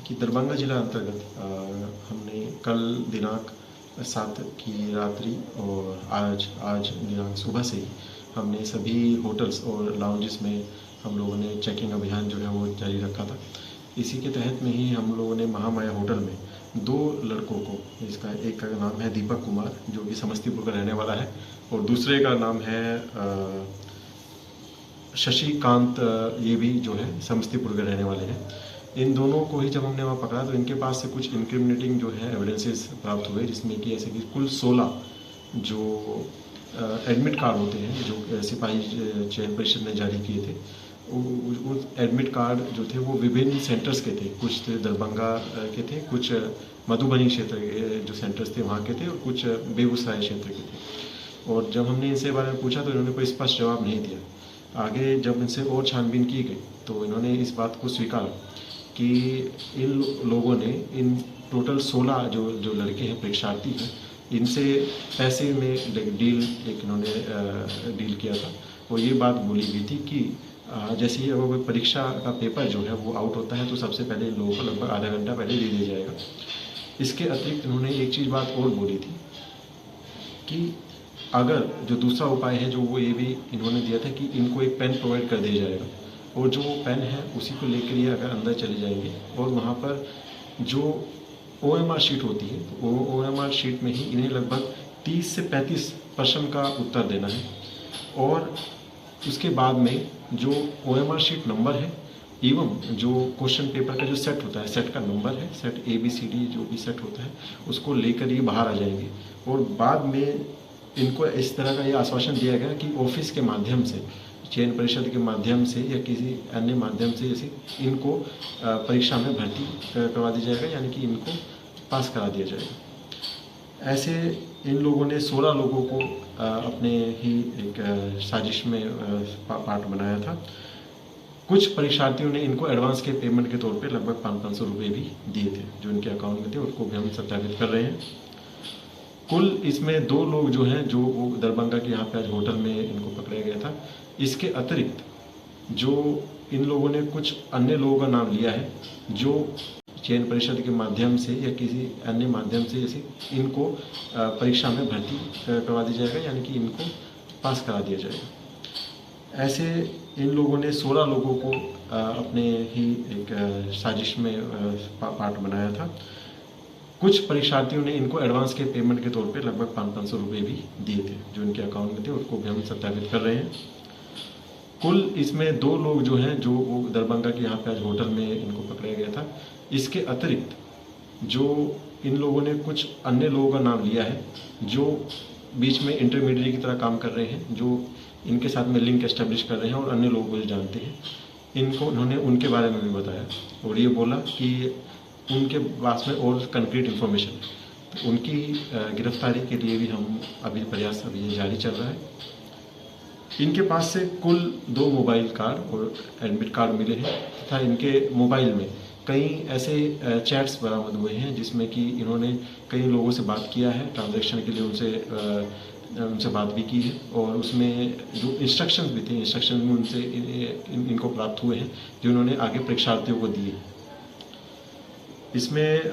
कि दरभंगा जिला अंतर्गत हमने कल दिनांक 7 की रात्रि और आज दिनांक सुबह से ही हमने सभी होटल्स और लाउंजेस में हम लोगों ने चेकिंग अभियान जो है वो जारी रखा था। इसी के तहत में ही हम लोगों ने महामाया होटल में 2 लड़कों को, इसका एक का नाम है दीपक कुमार जो कि समस्तीपुर का रहने वाला है और दूसरे का नाम है शशिकांत, ये भी जो है समस्तीपुर के रहने वाले हैं। इन दोनों को ही जब हमने वहाँ पकड़ा तो इनके पास से कुछ इंक्रिमिनेटिंग जो है एविडेंसेस प्राप्त हुए, जिसमें कि ऐसे कि कुल 16 जो एडमिट कार्ड होते हैं जो सिपाही चयन परिषद ने जारी किए थे, उस एडमिट कार्ड जो थे वो विभिन्न सेंटर्स के थे। कुछ थे दरभंगा के थे, कुछ मधुबनी क्षेत्र के जो सेंटर्स थे वहाँ के थे और कुछ बेगूसराय क्षेत्र के थे। और जब हमने इनसे बारे में पूछा तो इन्होंने कोई स्पष्ट जवाब नहीं दिया। आगे जब इनसे और छानबीन की गई तो इन्होंने इस बात को स्वीकारा कि इन लोगों ने इन टोटल 16 जो लड़के हैं, परीक्षार्थी हैं, इनसे पैसे में डील किया था। और ये बात बोली गई थी कि जैसे ही अगर परीक्षा का पेपर जो है वो आउट होता है तो सबसे पहले इन लोगों को लगभग आधा घंटा पहले दे दिया जाएगा। इसके अतिरिक्त इन्होंने एक चीज़ बात और बोली थी कि अगर जो दूसरा उपाय है जो वो ये भी इन्होंने दिया था कि इनको एक पेन प्रोवाइड कर दिया जाएगा और जो पेन है उसी को लेकर ये अगर अंदर चले जाएंगे और वहाँ पर जो OMR शीट होती है तो OMR शीट में ही इन्हें लगभग 30 से 35 प्रश्न का उत्तर देना है और उसके बाद में जो OMR शीट नंबर है एवं जो क्वेश्चन पेपर का जो सेट होता है, सेट का नंबर है, सेट ABCD जो भी सेट होता है उसको लेकर ये बाहर आ जाएंगे। और बाद में इनको इस तरह का ये आश्वासन दिया गया कि ऑफिस के माध्यम से, चयन परिषद के माध्यम से या किसी अन्य माध्यम से जैसे इनको परीक्षा में भर्ती करवा दिया जाएगा, यानी कि इनको पास करा दिया जाएगा। ऐसे इन लोगों ने 16 लोगों को अपने ही एक साजिश में पार्ट बनाया था। कुछ परीक्षार्थियों ने इनको एडवांस के पेमेंट के तौर पे लगभग 500 रुपये भी दिए थे जो इनके अकाउंट में थे, उनको भी हम सत्यापित कर रहे हैं। कुल इसमें 2 लोग जो हैं जो दरभंगा के यहाँ पे आज होटल में इनको पकड़ा गया था। इसके अतिरिक्त जो इन लोगों ने कुछ अन्य लोगों का नाम लिया है जो चयन परिषद के माध्यम से या किसी अन्य माध्यम से जैसे इनको परीक्षा में भर्ती करवा दिया जाएगा, यानी कि इनको पास करा दिया जाएगा। ऐसे इन लोगों ने 16 लोगों को अपने ही एक साजिश में पार्ट बनाया था। कुछ परीक्षार्थियों ने इनको एडवांस के पेमेंट के तौर पे लगभग 500 रुपये भी दिए थे जो इनके अकाउंट में थे, उनको भी हम सत्यापित कर रहे हैं। कुल इसमें 2 लोग जो हैं जो दरभंगा के यहाँ पे आज होटल में इनको पकड़ा गया था। इसके अतिरिक्त जो इन लोगों ने कुछ अन्य लोगों का नाम लिया है जो बीच में इंटरमीडिएट की तरह काम कर रहे हैं, जो इनके साथ में लिंक एस्टेब्लिश कर रहे हैं और अन्य लोगों को जानते हैं, इनको उन्होंने उनके बारे में भी बताया और ये बोला कि उनके पास में और कंक्रीट इन्फॉर्मेशन, तो उनकी गिरफ्तारी के लिए भी हम प्रयास अभी जारी चल रहा है। इनके पास से कुल 2 मोबाइल कार्ड और एडमिट कार्ड मिले हैं तथा इनके मोबाइल में कई ऐसे चैट्स बरामद हुए हैं जिसमें कि इन्होंने कई लोगों से बात किया है, ट्रांजैक्शन के लिए उनसे बात भी की है और उसमें जो इंस्ट्रक्शंस भी थे, इंस्ट्रक्शन भी उनसे इनको प्राप्त हुए हैं जो इन्होंने आगे परीक्षार्थियों को दिए। इसमें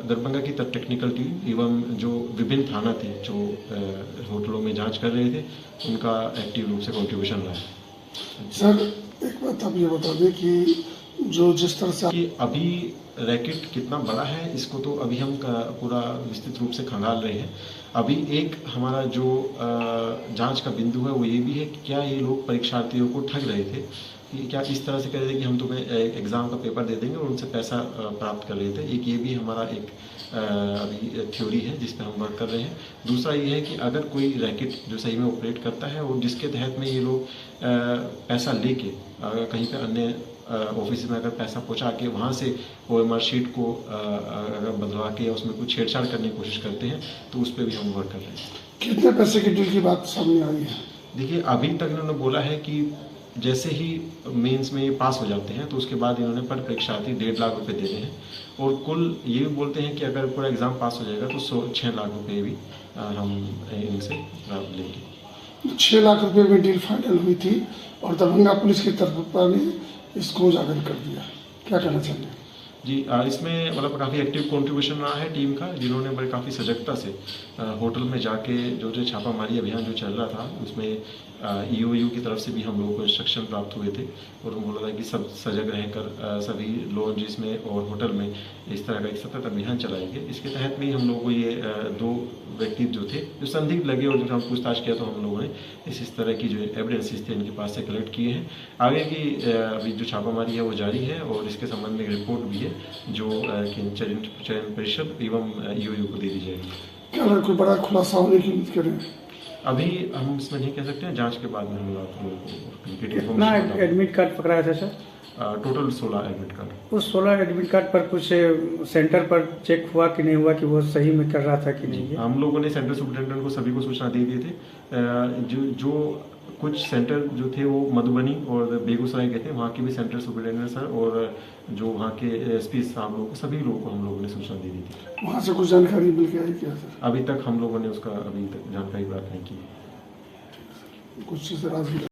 दरभंगा की टेक्निकल टीम एवं जो विभिन्न थाना थे जो होटलों में जांच कर रहे थे, उनका एक्टिव रूप से कंट्रीब्यूशन रहा है। सर एक बात आप ये बता दें कि जो जिस तरह से कि अभी रैकेट कितना बड़ा है इसको तो अभी हम पूरा विस्तृत रूप से खंगाल रहे हैं। अभी एक हमारा जो जांच का बिंदु है वो ये भी है कि क्या ये लोग परीक्षार्थियों को ठग रहे थे, कि क्या इस तरह से कह रहे थे कि हम तुम्हें एग्ज़ाम का पेपर दे देंगे और उनसे पैसा प्राप्त कर रहे थे। एक ये भी हमारा एक अभी थ्योरी है जिस पर हम वर्क कर रहे हैं। दूसरा ये है कि अगर कोई रैकेट जो सही में ऑपरेट करता है और जिसके तहत में ये लोग पैसा लेके कहीं पे अन्य ऑफिस में अगर पैसा पहुंचा के वहाँ से OMR शीट को अगर बदलवा के या उसमें कुछ छेड़छाड़ करने की कोशिश करते हैं तो उस पर भी हम वर्क कर रहे हैं। कितने पैसे की डील की बात सामने आई है? देखिए अभी तक इन्होंने बोला है कि जैसे ही मेंस में ये पास हो जाते हैं तो उसके बाद इन्होंने पर परीक्षार्थी 1.5 लाख रुपए देने हैं और कुल ये भी बोलते हैं कि अगर पूरा एग्ज़ाम पास हो जाएगा तो 6 लाख रुपए भी हम इनसे लेंगे। 6 लाख रुपए में डील फाइनल हुई थी और दरभंगा पुलिस की तरफ ने इसको उजागर कर दिया, क्या कहना चाहिए? जी इसमें मतलब काफ़ी एक्टिव कंट्रीब्यूशन रहा है टीम का, जिन्होंने बड़े काफ़ी सजगता से होटल में जाके जो छापामारी अभियान जो चल रहा था उसमें ईओयू की तरफ से भी हम लोगों को इंस्ट्रक्शन प्राप्त हुए थे और उन्होंने बोला था कि सब सजग रहकर सभी लॉन्जेस में और होटल में इस तरह का एक सतत अभियान चलाएंगे। इसके तहत भी हम लोगों को ये 2 व्यक्ति जो थे जो संदिग्ध लगे और जिनका हम पूछताछ किया तो हम लोगों ने इस तरह की जो एविडेंसेस थे इनके पास से कलेक्ट किए हैं। आगे की अभी जो छापामारी है वो जारी है और इसके संबंध में एक रिपोर्ट भी है जो चयन परिषद एवं ईओयू को दे दी जाएगी। क्या लगा कोई बड़ा खुलासा होने की उम्मीद करें? अभी हम इसमें नहीं कह सकते हैं, जांच के बाद में हम आप लोगों को कितना एडमिट कार्ड पकड़ाया था सर? Total 16 admit card. उस 16 एडमिट कार्ड पर कुछ सेंटर पर चेक हुआ कि नहीं हुआ कि वो सही में कर रहा था कि नहीं? हम लोगों ने सेंटर सुपरिटेंडेंट को सभी को सूचना दे दी थी। जो कुछ सेंटर जो थे वो मधुबनी और बेगूसराय के थे, वहाँ के भी सेंटर सुपरिटेंडेंट सर और जो वहाँ के एसपी साहब लोग सभी लोगों को हम लोगों ने सूचना दे दी थी। वहाँ से कुछ जानकारी मिल के आई क्या सर? अभी तक हम लोगों ने उसका अभी तक जानकारी प्राप्त नहीं की। कुछ चीज़ राज